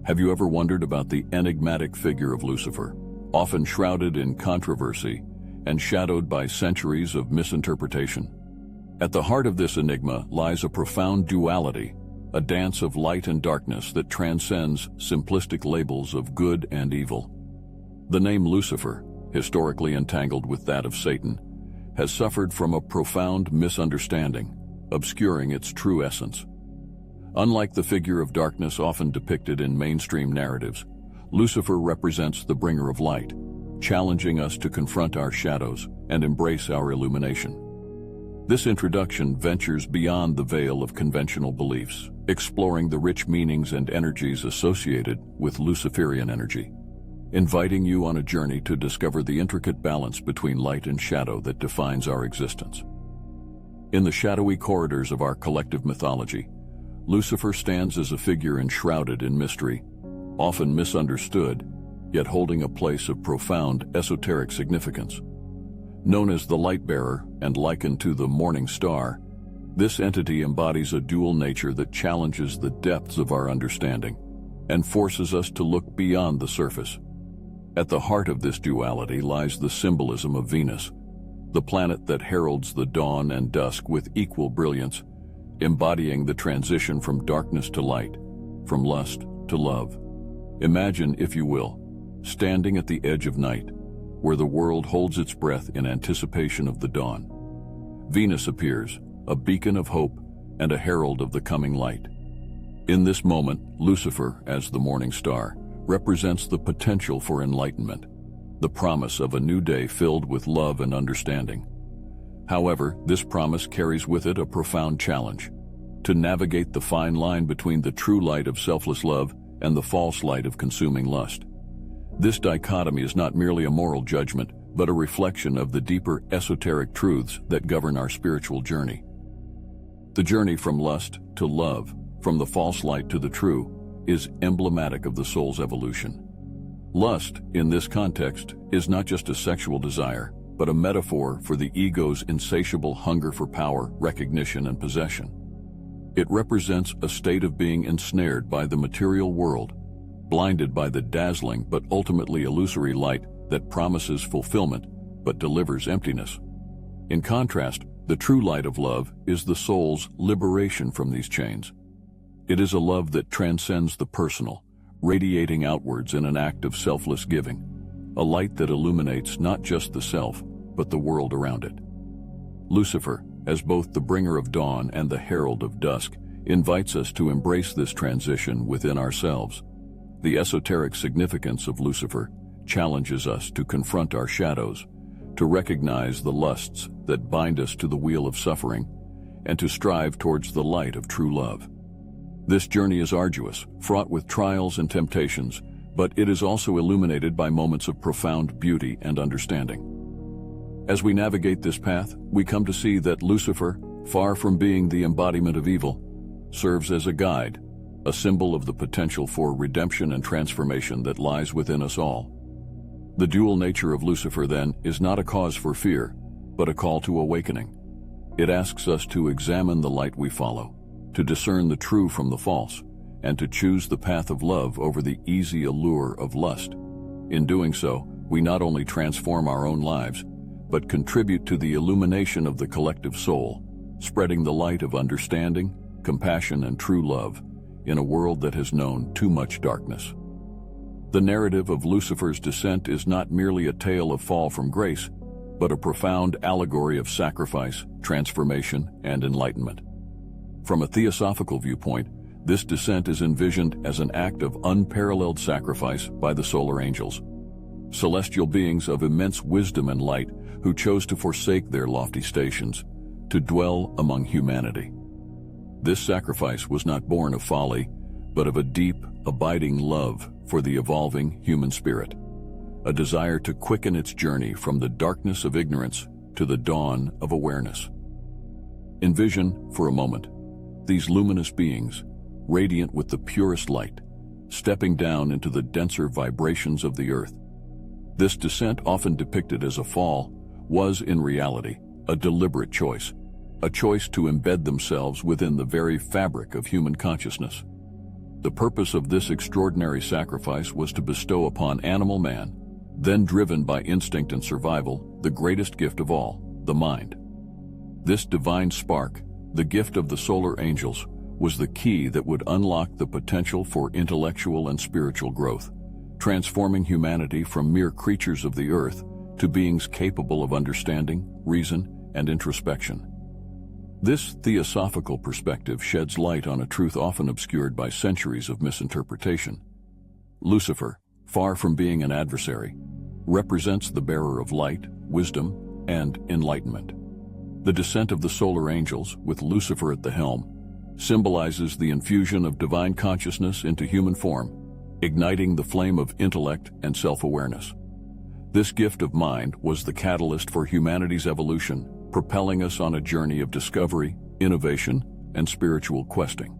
Have you ever wondered about the enigmatic figure of Lucifer, often shrouded in controversy and shadowed by centuries of misinterpretation? At the heart of this enigma lies a profound duality, a dance of light and darkness that transcends simplistic labels of good and evil. The name Lucifer, historically entangled with that of Satan, has suffered from a profound misunderstanding, obscuring its true essence. Unlike the figure of darkness often depicted in mainstream narratives, Lucifer represents the bringer of light, challenging us to confront our shadows and embrace our illumination. This introduction ventures beyond the veil of conventional beliefs, exploring the rich meanings and energies associated with Luciferian energy, inviting you on a journey to discover the intricate balance between light and shadow that defines our existence. In the shadowy corridors of our collective mythology, Lucifer stands as a figure enshrouded in mystery, often misunderstood, yet holding a place of profound esoteric significance. Known as the light-bearer and likened to the morning star, this entity embodies a dual nature that challenges the depths of our understanding and forces us to look beyond the surface. At the heart of this duality lies the symbolism of Venus, the planet that heralds the dawn and dusk with equal brilliance, embodying the transition from darkness to light, from lust to love. Imagine, if you will, standing at the edge of night, where the world holds its breath in anticipation of the dawn. Venus appears, a beacon of hope and a herald of the coming light. In this moment, Lucifer, as the morning star, represents the potential for enlightenment, the promise of a new day filled with love and understanding. However, this promise carries with it a profound challenge: to navigate the fine line between the true light of selfless love and the false light of consuming lust. This dichotomy is not merely a moral judgment, but a reflection of the deeper esoteric truths that govern our spiritual journey. The journey from lust to love, from the false light to the true, is emblematic of the soul's evolution. Lust, in this context, is not just a sexual desire, but a metaphor for the ego's insatiable hunger for power, recognition, and possession. It represents a state of being ensnared by the material world, blinded by the dazzling but ultimately illusory light that promises fulfillment but delivers emptiness. In contrast, the true light of love is the soul's liberation from these chains. It is a love that transcends the personal, radiating outwards in an act of selfless giving, a light that illuminates not just the self, but the world around it. Lucifer, as both the bringer of dawn and the herald of dusk, invites us to embrace this transition within ourselves. The esoteric significance of Lucifer challenges us to confront our shadows, to recognize the lusts that bind us to the wheel of suffering, and to strive towards the light of true love. This journey is arduous, fraught with trials and temptations, but it is also illuminated by moments of profound beauty and understanding. As we navigate this path, we come to see that Lucifer, far from being the embodiment of evil, serves as a guide, a symbol of the potential for redemption and transformation that lies within us all. The dual nature of Lucifer, then, is not a cause for fear, but a call to awakening. It asks us to examine the light we follow, to discern the true from the false, and to choose the path of love over the easy allure of lust. In doing so, we not only transform our own lives, but contribute to the illumination of the collective soul, spreading the light of understanding, compassion, and true love in a world that has known too much darkness. The narrative of Lucifer's descent is not merely a tale of fall from grace, but a profound allegory of sacrifice, transformation, and enlightenment. From a theosophical viewpoint, this descent is envisioned as an act of unparalleled sacrifice by the solar angels, celestial beings of immense wisdom and light who chose to forsake their lofty stations to dwell among humanity. This sacrifice was not born of folly, but of a deep, abiding love for the evolving human spirit, a desire to quicken its journey from the darkness of ignorance to the dawn of awareness. Envision, for a moment, these luminous beings, radiant with the purest light, stepping down into the denser vibrations of the earth. This descent, often depicted as a fall, was in reality a deliberate choice, a choice to embed themselves within the very fabric of human consciousness. The purpose of this extraordinary sacrifice was to bestow upon animal man, then driven by instinct and survival, the greatest gift of all, the mind. This divine spark, the gift of the solar angels, was the key that would unlock the potential for intellectual and spiritual growth, transforming humanity from mere creatures of the earth to beings capable of understanding, reason, and introspection. This theosophical perspective sheds light on a truth often obscured by centuries of misinterpretation. Lucifer, far from being an adversary, represents the bearer of light, wisdom, and enlightenment. The descent of the solar angels, with Lucifer at the helm, symbolizes the infusion of divine consciousness into human form, igniting the flame of intellect and self-awareness. This gift of mind was the catalyst for humanity's evolution, propelling us on a journey of discovery, innovation, and spiritual questing.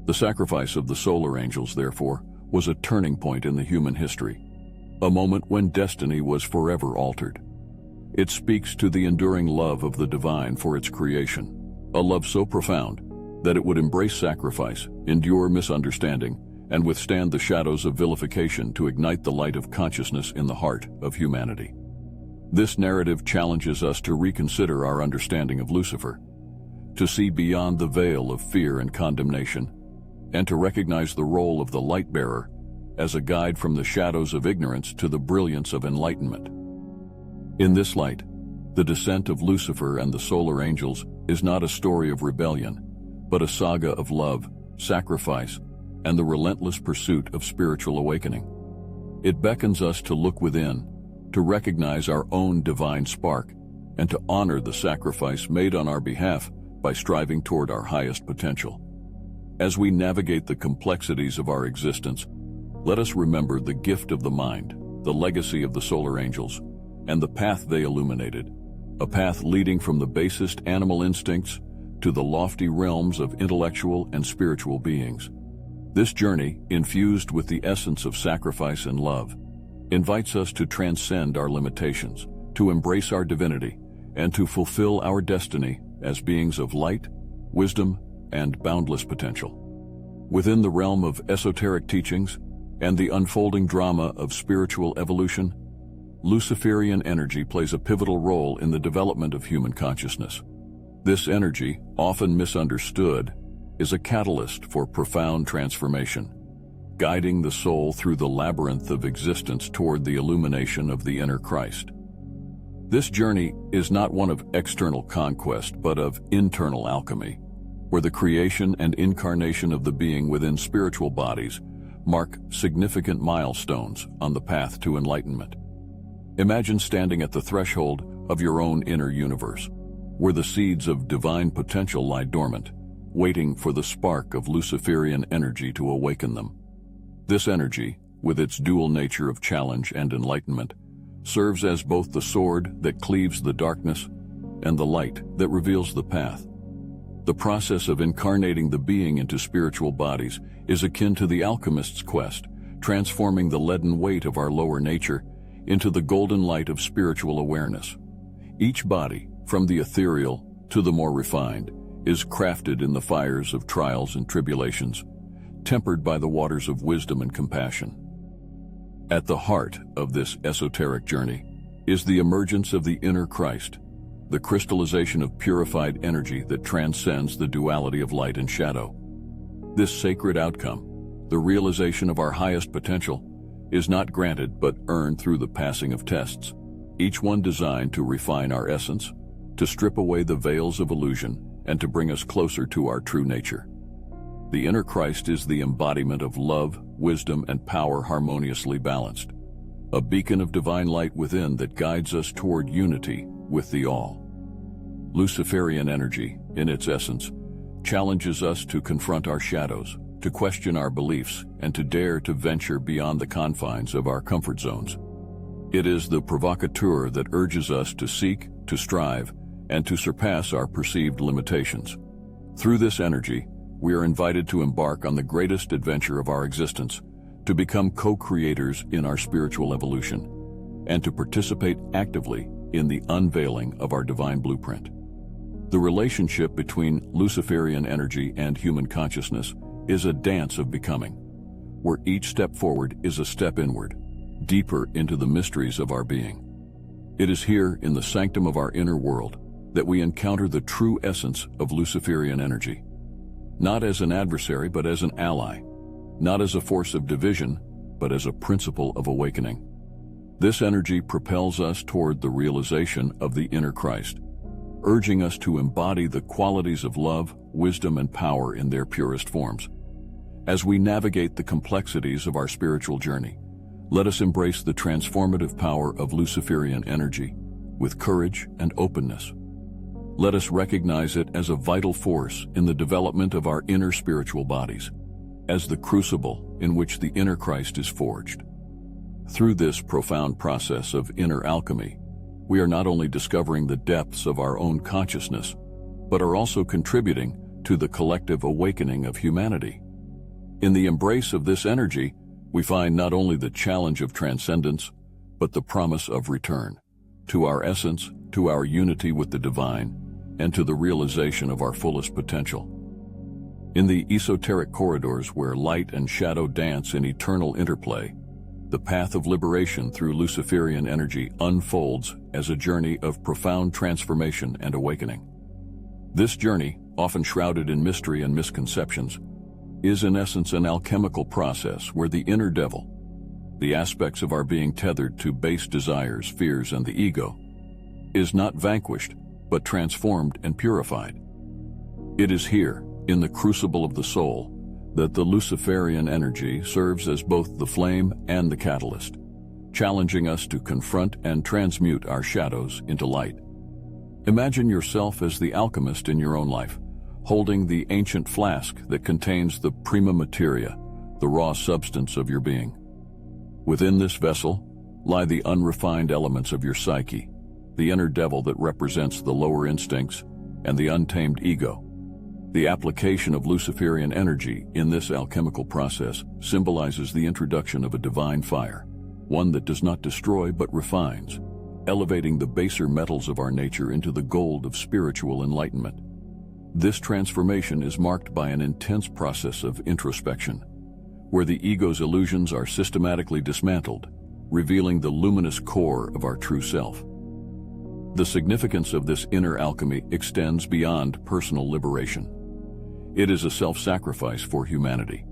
The sacrifice of the solar angels, therefore, was a turning point in the human history, a moment when destiny was forever altered. It speaks to the enduring love of the divine for its creation, a love so profound that it would embrace sacrifice, endure misunderstanding, and withstand the shadows of vilification to ignite the light of consciousness in the heart of humanity. This narrative challenges us to reconsider our understanding of Lucifer, to see beyond the veil of fear and condemnation, and to recognize the role of the light-bearer as a guide from the shadows of ignorance to the brilliance of enlightenment. In this light, the descent of Lucifer and the solar angels is not a story of rebellion, but a saga of love, sacrifice, and the relentless pursuit of spiritual awakening. It beckons us to look within, to recognize our own divine spark, and to honor the sacrifice made on our behalf by striving toward our highest potential. As we navigate the complexities of our existence, let us remember the gift of the mind, the legacy of the solar angels, and the path they illuminated, a path leading from the basest animal instincts to the lofty realms of intellectual and spiritual beings. This journey, infused with the essence of sacrifice and love, invites us to transcend our limitations, to embrace our divinity, and to fulfill our destiny as beings of light, wisdom, and boundless potential. Within the realm of esoteric teachings and the unfolding drama of spiritual evolution, Luciferian energy plays a pivotal role in the development of human consciousness. This energy, often misunderstood, is a catalyst for profound transformation, guiding the soul through the labyrinth of existence toward the illumination of the inner Christ. This journey is not one of external conquest, but of internal alchemy, where the creation and incarnation of the being within spiritual bodies mark significant milestones on the path to enlightenment. Imagine standing at the threshold of your own inner universe, where the seeds of divine potential lie dormant, waiting for the spark of Luciferian energy to awaken them. This energy, with its dual nature of challenge and enlightenment, serves as both the sword that cleaves the darkness and the light that reveals the path. The process of incarnating the being into spiritual bodies is akin to the alchemist's quest, transforming the leaden weight of our lower nature into the golden light of spiritual awareness. Each body, from the ethereal to the more refined, is crafted in the fires of trials and tribulations, tempered by the waters of wisdom and compassion. At the heart of this esoteric journey is the emergence of the inner Christ, the crystallization of purified energy that transcends the duality of light and shadow. This sacred outcome, the realization of our highest potential, is not granted but earned through the passing of tests, each one designed to refine our essence, to strip away the veils of illusion, and to bring us closer to our true nature. The inner Christ is the embodiment of love, wisdom, and power harmoniously balanced, a beacon of divine light within that guides us toward unity with the All. Luciferian energy, in its essence, challenges us to confront our shadows, to question our beliefs, and to dare to venture beyond the confines of our comfort zones. It is the provocateur that urges us to seek, to strive, and to surpass our perceived limitations. Through this energy, we are invited to embark on the greatest adventure of our existence, to become co-creators in our spiritual evolution, and to participate actively in the unveiling of our divine blueprint. The relationship between Luciferian energy and human consciousness is a dance of becoming, where each step forward is a step inward, deeper into the mysteries of our being. It is here, in the sanctum of our inner world, that we encounter the true essence of Luciferian energy. Not as an adversary, but as an ally. Not as a force of division, but as a principle of awakening. This energy propels us toward the realization of the inner Christ, urging us to embody the qualities of love, wisdom, and power in their purest forms. As we navigate the complexities of our spiritual journey, let us embrace the transformative power of Luciferian energy with courage and openness. Let us recognize it as a vital force in the development of our inner spiritual bodies, as the crucible in which the inner Christ is forged. Through this profound process of inner alchemy, we are not only discovering the depths of our own consciousness, but are also contributing to the collective awakening of humanity. In the embrace of this energy, we find not only the challenge of transcendence, but the promise of return to our essence, to our unity with the divine, and to the realization of our fullest potential. In the esoteric corridors where light and shadow dance in eternal interplay, the path of liberation through Luciferian energy unfolds as a journey of profound transformation and awakening. This journey, often shrouded in mystery and misconceptions, is in essence an alchemical process where the inner devil, the aspects of our being tethered to base desires, fears, and the ego, is not vanquished, but transformed and purified. It is here, in the crucible of the soul, that the Luciferian energy serves as both the flame and the catalyst, challenging us to confront and transmute our shadows into light. Imagine yourself as the alchemist in your own life, holding the ancient flask that contains the prima materia, the raw substance of your being. Within this vessel lie the unrefined elements of your psyche, the inner devil that represents the lower instincts, and the untamed ego. The application of Luciferian energy in this alchemical process symbolizes the introduction of a divine fire, one that does not destroy but refines, elevating the baser metals of our nature into the gold of spiritual enlightenment. This transformation is marked by an intense process of introspection, where the ego's illusions are systematically dismantled, revealing the luminous core of our true self. The significance of this inner alchemy extends beyond personal liberation. It is a self-sacrifice for humanity.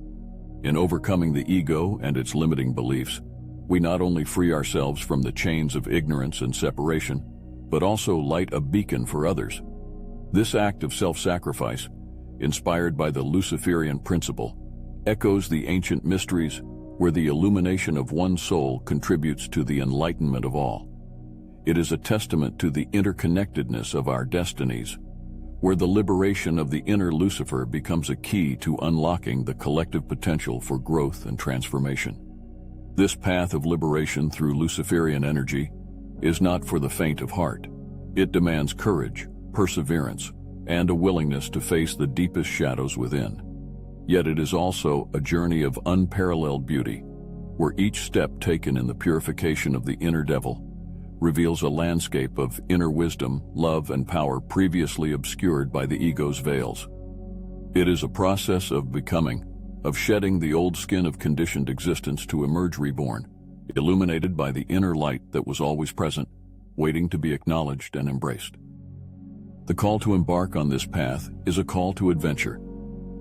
In overcoming the ego and its limiting beliefs, we not only free ourselves from the chains of ignorance and separation, but also light a beacon for others. This act of self-sacrifice, inspired by the Luciferian principle, echoes the ancient mysteries where the illumination of one soul contributes to the enlightenment of all. It is a testament to the interconnectedness of our destinies, where the liberation of the inner Lucifer becomes a key to unlocking the collective potential for growth and transformation. This path of liberation through Luciferian energy is not for the faint of heart. It demands courage, perseverance, and a willingness to face the deepest shadows within. Yet it is also a journey of unparalleled beauty, where each step taken in the purification of the inner devil reveals a landscape of inner wisdom, love, and power previously obscured by the ego's veils. It is a process of becoming, of shedding the old skin of conditioned existence to emerge reborn, illuminated by the inner light that was always present, waiting to be acknowledged and embraced. The call to embark on this path is a call to adventure,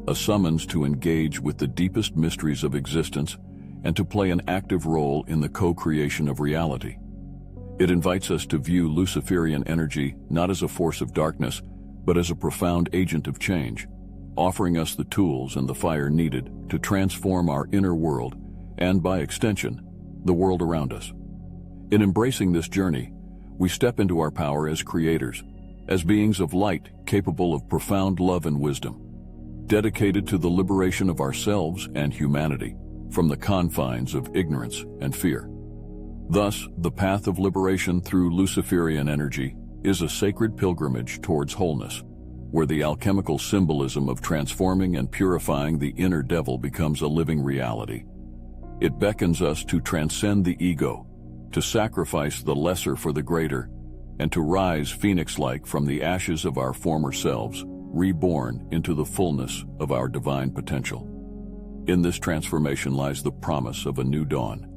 a summons to engage with the deepest mysteries of existence and to play an active role in the co-creation of reality. It invites us to view Luciferian energy not as a force of darkness, but as a profound agent of change, offering us the tools and the fire needed to transform our inner world and, by extension, the world around us. In embracing this journey, we step into our power as creators, as beings of light capable of profound love and wisdom, dedicated to the liberation of ourselves and humanity from the confines of ignorance and fear. Thus, the path of liberation through Luciferian energy is a sacred pilgrimage towards wholeness, where the alchemical symbolism of transforming and purifying the inner devil becomes a living reality. It beckons us to transcend the ego, to sacrifice the lesser for the greater, and to rise phoenix-like from the ashes of our former selves, reborn into the fullness of our divine potential. In this transformation lies the promise of a new dawn,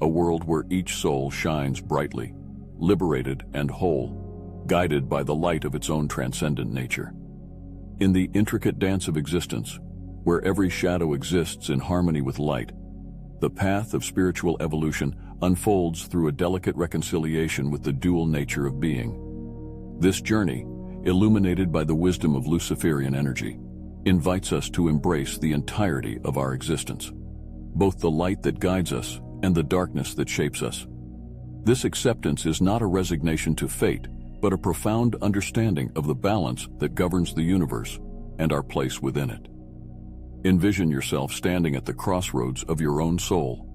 a world where each soul shines brightly, liberated and whole, guided by the light of its own transcendent nature. In the intricate dance of existence, where every shadow exists in harmony with light, the path of spiritual evolution unfolds through a delicate reconciliation with the dual nature of being. This journey, illuminated by the wisdom of Luciferian energy, invites us to embrace the entirety of our existence, both the light that guides us and the darkness that shapes us. This acceptance is not a resignation to fate, but a profound understanding of the balance that governs the universe and our place within it. Envision yourself standing at the crossroads of your own soul,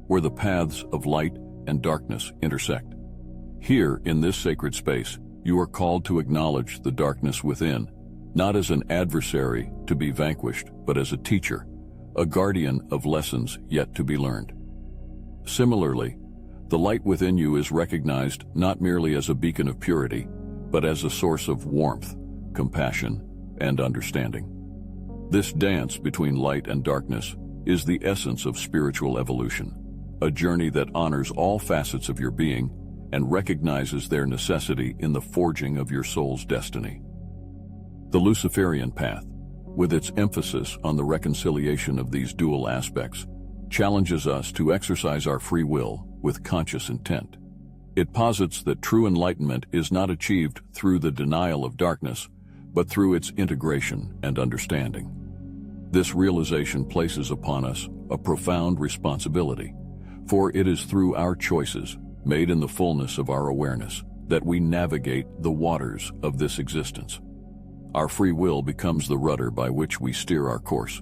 where the paths of light and darkness intersect. Here, in this sacred space, you are called to acknowledge the darkness within, not as an adversary to be vanquished, but as a teacher, a guardian of lessons yet to be learned. Similarly, the light within you is recognized not merely as a beacon of purity, but as a source of warmth, compassion, and understanding. This dance between light and darkness is the essence of spiritual evolution, a journey that honors all facets of your being and recognizes their necessity in the forging of your soul's destiny. The Luciferian path, with its emphasis on the reconciliation of these dual aspects, challenges us to exercise our free will with conscious intent. It posits that true enlightenment is not achieved through the denial of darkness, but through its integration and understanding. This realization places upon us a profound responsibility, for it is through our choices, made in the fullness of our awareness, that we navigate the waters of this existence. Our free will becomes the rudder by which we steer our course,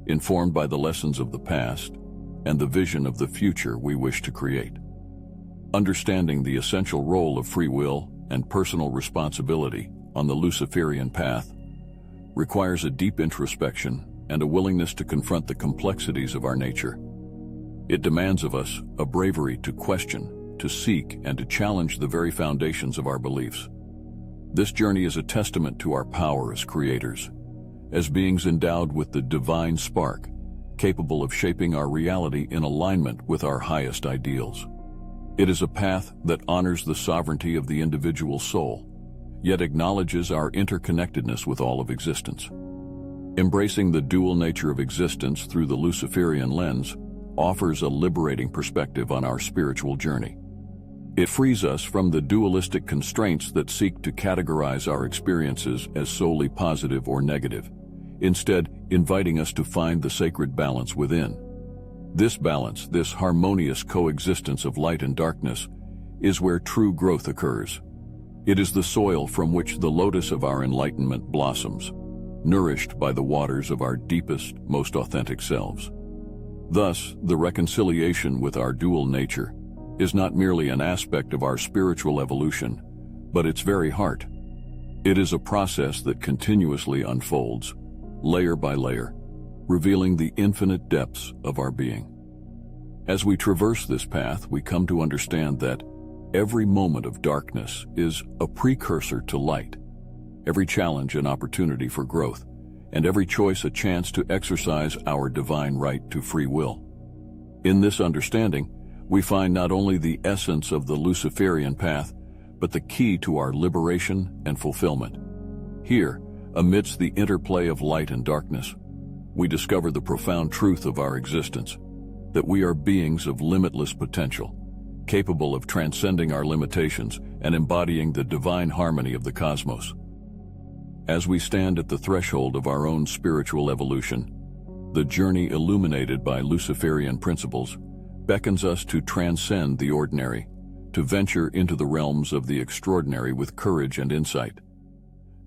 informed by the lessons of the past and the vision of the future we wish to create. Understanding the essential role of free will and personal responsibility on the Luciferian path requires a deep introspection and a willingness to confront the complexities of our nature. It demands of us a bravery to question, to seek, and to challenge the very foundations of our beliefs. This journey is a testament to our power as creators, as beings endowed with the divine spark, capable of shaping our reality in alignment with our highest ideals. It is a path that honors the sovereignty of the individual soul, yet acknowledges our interconnectedness with all of existence. Embracing the dual nature of existence through the Luciferian lens offers a liberating perspective on our spiritual journey. It frees us from the dualistic constraints that seek to categorize our experiences as solely positive or negative, instead inviting us to find the sacred balance within. This balance, this harmonious coexistence of light and darkness, is where true growth occurs. It is the soil from which the lotus of our enlightenment blossoms, nourished by the waters of our deepest, most authentic selves. Thus, the reconciliation with our dual nature is not merely an aspect of our spiritual evolution, but its very heart. It is a process that continuously unfolds, layer by layer, revealing the infinite depths of our being. As we traverse this path, we come to understand that every moment of darkness is a precursor to light, every challenge an opportunity for growth, and every choice a chance to exercise our divine right to free will. In this understanding, we find not only the essence of the Luciferian path, but the key to our liberation and fulfillment. Here, amidst the interplay of light and darkness, we discover the profound truth of our existence, that we are beings of limitless potential, capable of transcending our limitations and embodying the divine harmony of the cosmos. As we stand at the threshold of our own spiritual evolution, the journey illuminated by Luciferian principles beckons us to transcend the ordinary, to venture into the realms of the extraordinary with courage and insight.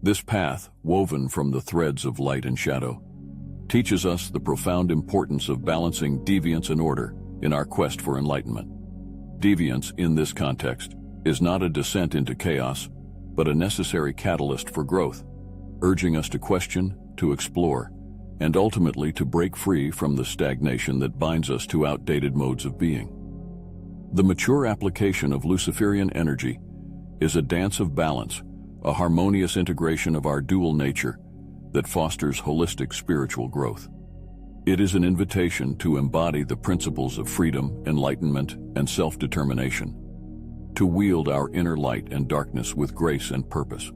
This path, woven from the threads of light and shadow, teaches us the profound importance of balancing deviance and order in our quest for enlightenment. Deviance, in this context, is not a descent into chaos, but a necessary catalyst for growth, urging us to question, to explore, and ultimately to break free from the stagnation that binds us to outdated modes of being. The mature application of Luciferian energy is a dance of balance, a harmonious integration of our dual nature that fosters holistic spiritual growth. It is an invitation to embody the principles of freedom, enlightenment, and self-determination, to wield our inner light and darkness with grace and purpose.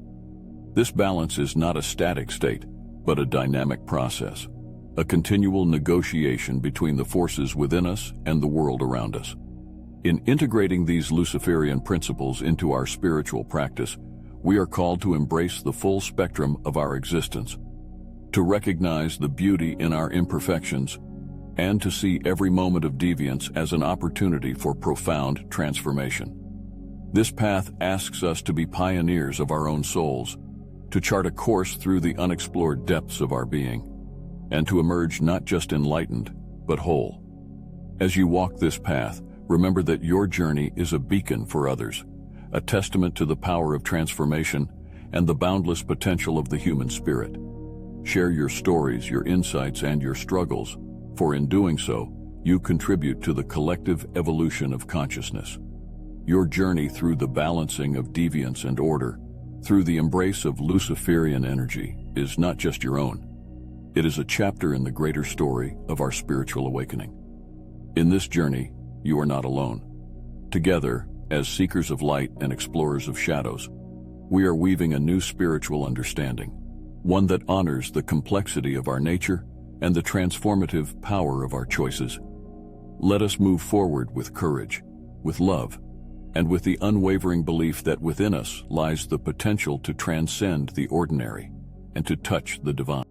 This balance is not a static state, but a dynamic process, a continual negotiation between the forces within us and the world around us. In integrating these Luciferian principles into our spiritual practice, we are called to embrace the full spectrum of our existence, to recognize the beauty in our imperfections, and to see every moment of deviance as an opportunity for profound transformation. This path asks us to be pioneers of our own souls, to chart a course through the unexplored depths of our being, and to emerge not just enlightened, but whole. As you walk this path, remember that your journey is a beacon for others, a testament to the power of transformation and the boundless potential of the human spirit. Share your stories, your insights, and your struggles, for in doing so, you contribute to the collective evolution of consciousness. Your journey through the balancing of deviance and order, through the embrace of Luciferian energy, is not just your own. It is a chapter in the greater story of our spiritual awakening. In this journey, you are not alone. Together, as seekers of light and explorers of shadows, we are weaving a new spiritual understanding, one that honors the complexity of our nature and the transformative power of our choices. Let us move forward with courage, with love, and with the unwavering belief that within us lies the potential to transcend the ordinary and to touch the divine.